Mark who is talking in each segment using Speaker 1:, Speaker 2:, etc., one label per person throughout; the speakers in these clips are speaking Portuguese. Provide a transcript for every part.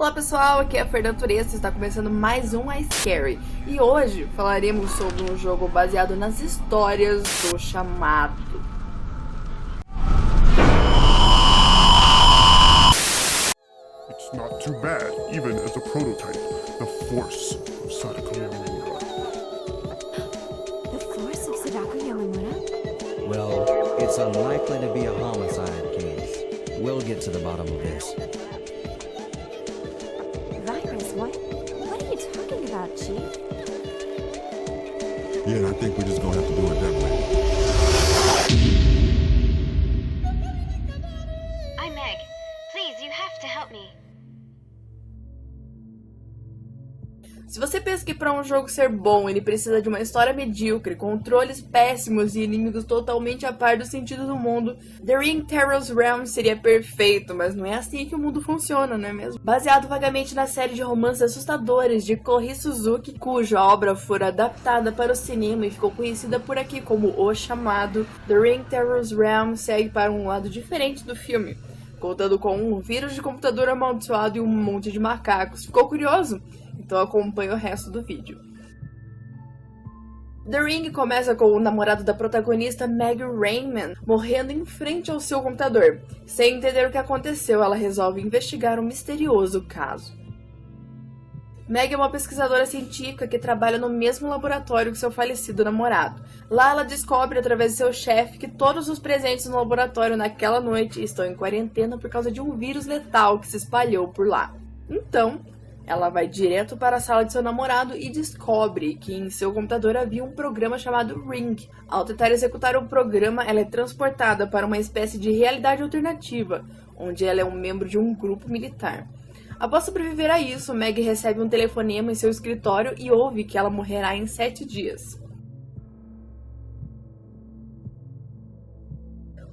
Speaker 1: Olá pessoal, aqui é a Fernanda Turesta, está começando mais um iScary e hoje falaremos sobre um jogo baseado nas histórias do Chamado.
Speaker 2: It's not too bad, even as a prototype. The force of Sadako Yamamura.
Speaker 3: The force of Sadako Yamamura?
Speaker 4: Well, it's unlikely to be a homicide case. We'll get to the bottom of this.
Speaker 3: Virus, what are you talking about, Chief?
Speaker 2: Yeah, and I think we're just gonna have to do it that way.
Speaker 5: I'm Meg. Please, you have to help me.
Speaker 1: Se você pensa que para um jogo ser bom ele precisa de uma história medíocre, controles péssimos e inimigos totalmente a par do sentido do mundo, The Ring Terror's Realm seria perfeito, mas não é assim que o mundo funciona, não é mesmo? Baseado vagamente na série de romances assustadores de Kohei Suzuki, cuja obra foi adaptada para o cinema e ficou conhecida por aqui como O Chamado, The Ring Terror's Realm segue para um lado diferente do filme, contando com um vírus de computador amaldiçoado e um monte de macacos. Ficou curioso? Então acompanhe o resto do vídeo. The Ring começa com o namorado da protagonista, Meg Rainman, morrendo em frente ao seu computador. Sem entender o que aconteceu, ela resolve investigar um misterioso caso. Meg é uma pesquisadora científica que trabalha no mesmo laboratório que seu falecido namorado. Lá ela descobre, através de seu chefe, que todos os presentes no laboratório naquela noite estão em quarentena por causa de um vírus letal que se espalhou por lá. Então, ela vai direto para a sala de seu namorado e descobre que em seu computador havia um programa chamado Ring. Ao tentar executar o programa, ela é transportada para uma espécie de realidade alternativa, onde ela é um membro de um grupo militar. Após sobreviver a isso, Meg recebe um telefonema em seu escritório e ouve que ela morrerá em 7 dias.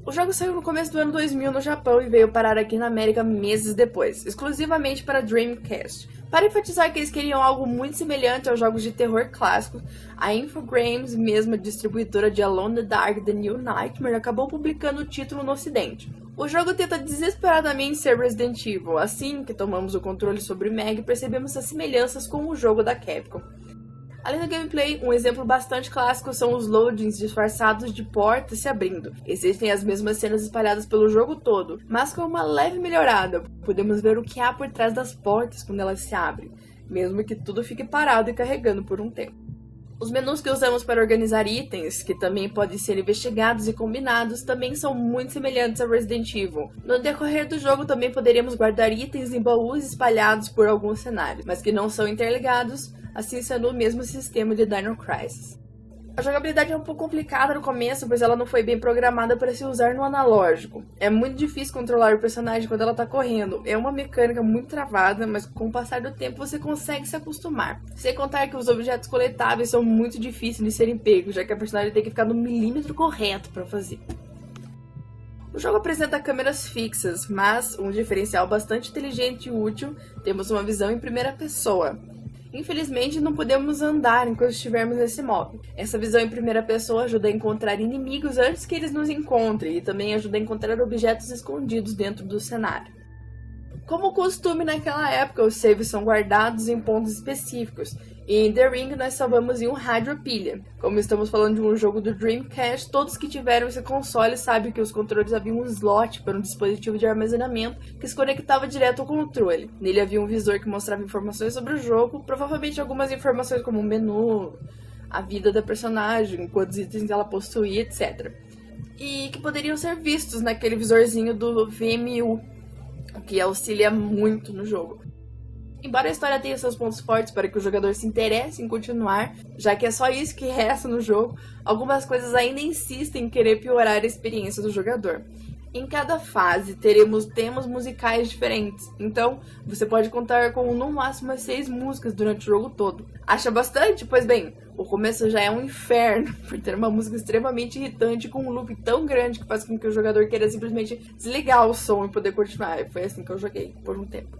Speaker 1: O jogo saiu no começo do ano 2000 no Japão e veio parar aqui na América meses depois, exclusivamente para Dreamcast. Para enfatizar que eles queriam algo muito semelhante aos jogos de terror clássicos, a Infogrames, mesma distribuidora de Alone in the Dark The New Nightmare, acabou publicando o título no ocidente. O jogo tenta desesperadamente ser Resident Evil. Assim que tomamos o controle sobre Meg, percebemos as semelhanças com o jogo da Capcom. Além do gameplay, um exemplo bastante clássico são os loadings disfarçados de portas se abrindo. Existem as mesmas cenas espalhadas pelo jogo todo, mas com uma leve melhorada. Podemos ver o que há por trás das portas quando elas se abrem, mesmo que tudo fique parado e carregando por um tempo. Os menus que usamos para organizar itens, que também podem ser investigados e combinados, também são muito semelhantes a Resident Evil. No decorrer do jogo também poderíamos guardar itens em baús espalhados por alguns cenários, mas que não são interligados, assim sendo o mesmo sistema de Dino Crisis. A jogabilidade é um pouco complicada no começo, pois ela não foi bem programada para se usar no analógico. É muito difícil controlar o personagem quando ela está correndo. É uma mecânica muito travada, mas com o passar do tempo você consegue se acostumar. Sem contar que os objetos coletáveis são muito difíceis de serem pegos, já que a personagem tem que ficar no milímetro correto para fazer. O jogo apresenta câmeras fixas, mas um diferencial bastante inteligente e útil, temos uma visão em primeira pessoa. Infelizmente, não podemos andar enquanto estivermos nesse modo. Essa visão em primeira pessoa ajuda a encontrar inimigos antes que eles nos encontrem e também ajuda a encontrar objetos escondidos dentro do cenário. Como costume naquela época, os saves são guardados em pontos específicos, e em The Ring nós salvamos em um rádio-pilha. Como estamos falando de um jogo do Dreamcast, todos que tiveram esse console sabem que os controles haviam um slot para um dispositivo de armazenamento que se conectava direto ao controle. Nele havia um visor que mostrava informações sobre o jogo, provavelmente algumas informações como o menu, a vida da personagem, quantos itens ela possuía, etc. E que poderiam ser vistos naquele visorzinho do VMU, o que auxilia muito no jogo. Embora a história tenha seus pontos fortes para que o jogador se interesse em continuar, já que é só isso que resta no jogo, algumas coisas ainda insistem em querer piorar a experiência do jogador. Em cada fase teremos temas musicais diferentes, então você pode contar com no máximo 6 músicas durante o jogo todo. Acha bastante? Pois bem, o começo já é um inferno, por ter uma música extremamente irritante com um loop tão grande que faz com que o jogador queira simplesmente desligar o som e poder continuar. Foi assim que eu joguei por um tempo.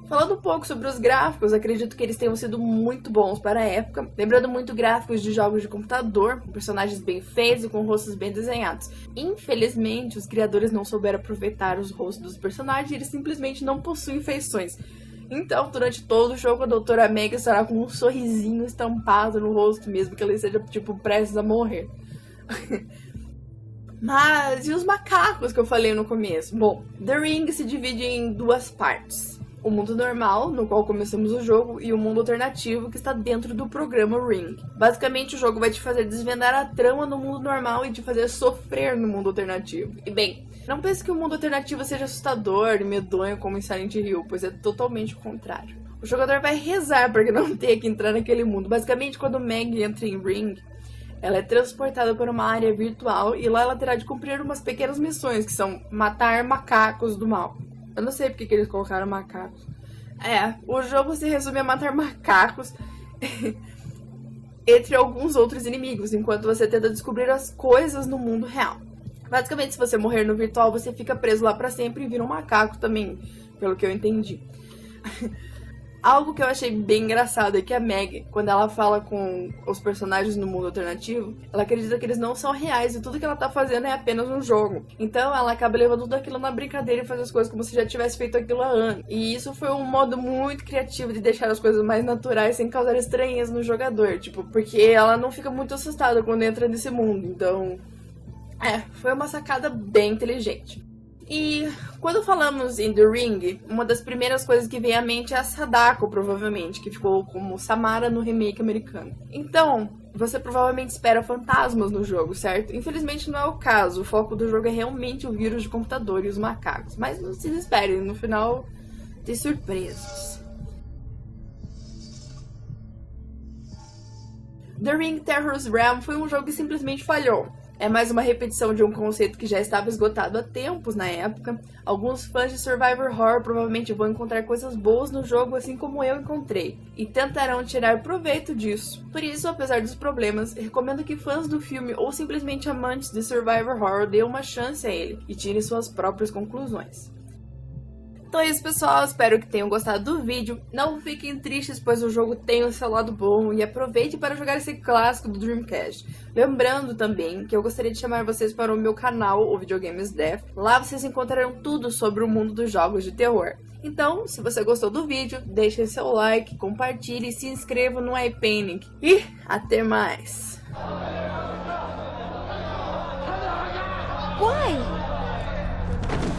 Speaker 1: Falando um pouco sobre os gráficos, acredito que eles tenham sido muito bons para a época, lembrando muito gráficos de jogos de computador, com personagens bem feitos e com rostos bem desenhados. Infelizmente, os criadores não souberam aproveitar os rostos dos personagens e eles simplesmente não possuem feições. Então, durante todo o jogo, a Doutora Meg estará com um sorrisinho estampado no rosto, mesmo que ela esteja, tipo, prestes a morrer. Mas, e os macacos que eu falei no começo? Bom, The Ring se divide em duas partes. O mundo normal, no qual começamos o jogo, e o mundo alternativo, que está dentro do programa Ring. Basicamente, o jogo vai te fazer desvendar a trama no mundo normal e te fazer sofrer no mundo alternativo. E bem, não pense que o mundo alternativo seja assustador e medonho como em Silent Hill, pois é totalmente o contrário. O jogador vai rezar para que não tenha que entrar naquele mundo. Basicamente, quando Meg entra em Ring, ela é transportada para uma área virtual e lá ela terá de cumprir umas pequenas missões, que são matar macacos do mal. Eu não sei porque que eles colocaram macacos. O jogo se resume a matar macacos entre alguns outros inimigos, enquanto você tenta descobrir as coisas no mundo real. Basicamente, se você morrer no virtual, você fica preso lá pra sempre e vira um macaco também, pelo que eu entendi. Algo que eu achei bem engraçado é que a Meg, quando ela fala com os personagens no mundo alternativo, ela acredita que eles não são reais e tudo que ela tá fazendo é apenas um jogo. Então ela acaba levando tudo aquilo na brincadeira e faz as coisas como se já tivesse feito aquilo há anos. E isso foi um modo muito criativo de deixar as coisas mais naturais sem causar estranheza no jogador. Tipo, porque ela não fica muito assustada quando entra nesse mundo. Então, foi uma sacada bem inteligente. E quando falamos em The Ring, uma das primeiras coisas que vem à mente é a Sadako, provavelmente, que ficou como Samara no remake americano. Então, você provavelmente espera fantasmas no jogo, certo? Infelizmente não é o caso, o foco do jogo é realmente o vírus de computador e os macacos. Mas não se desespere, no final tem surpresas. The Ring Terror's Realm foi um jogo que simplesmente falhou. É mais uma repetição de um conceito que já estava esgotado há tempos na época. Alguns fãs de Survivor Horror provavelmente vão encontrar coisas boas no jogo, assim como eu encontrei, e tentarão tirar proveito disso. Por isso, apesar dos problemas, recomendo que fãs do filme ou simplesmente amantes de Survivor Horror dêem uma chance a ele e tirem suas próprias conclusões. Então é isso, pessoal, espero que tenham gostado do vídeo. Não fiquem tristes, pois o jogo tem o seu lado bom, e aproveite para jogar esse clássico do Dreamcast. Lembrando também que eu gostaria de chamar vocês para o meu canal, o Videogames Death. Lá vocês encontrarão tudo sobre o mundo dos jogos de terror. Então, se você gostou do vídeo, deixe seu like, compartilhe e se inscreva no iPanic. E até mais!
Speaker 3: Why?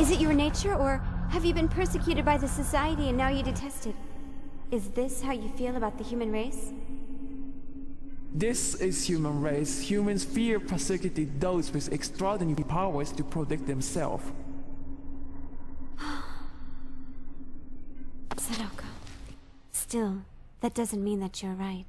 Speaker 3: Is it your nature, or have you been persecuted by the society and now you detest it? Is this how you feel about the human race?
Speaker 6: This is human race. Humans fear persecuting those with extraordinary powers to protect themselves.
Speaker 3: Sadako. Still, that doesn't mean that you're right.